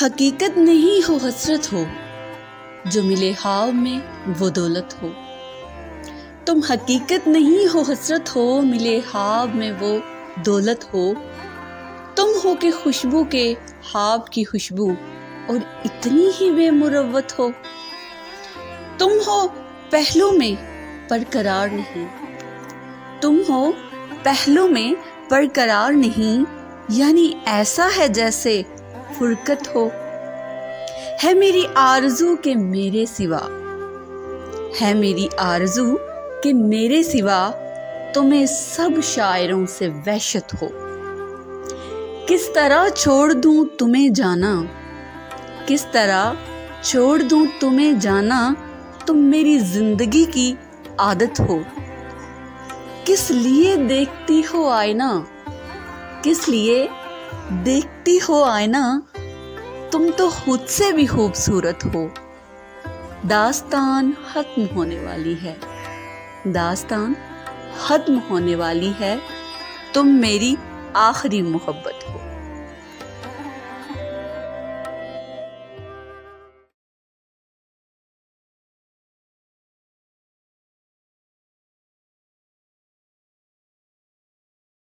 हकीकत नहीं हो हसरत हो, जो मिले ख्वाब में वो दौलत हो। तुम हकीकत नहीं हो हसरत हो, मिले ख्वाब में वो दौलत हो। तुम हो के खुशबू के ख्वाब की खुशबू और इतनी ही बेमुरव्वत हो। तुम हो पहलू में पर करार नहीं, तुम हो पहलू में पर करार नहीं, यानी ऐसा है जैसे फुरकत हो। है मेरी आरज़ू के मेरे सिवा, है मेरी आरज़ू के मेरे सिवा तुम्हें सब शायरों से वहशत हो। किस तरह छोड़ दूं तुम्हें जाना, किस तरह छोड़ दूं तुम्हें जाना, तुम मेरी जिंदगी की आदत हो। किस लिए देखती हो आईना, किस लिए देखती हो आईना, तुम तो खुद से भी खूबसूरत हो। दास्तान खत्म होने वाली है, दास्तान खत्म होने वाली है, तुम मेरी आखिरी मोहब्बत हो।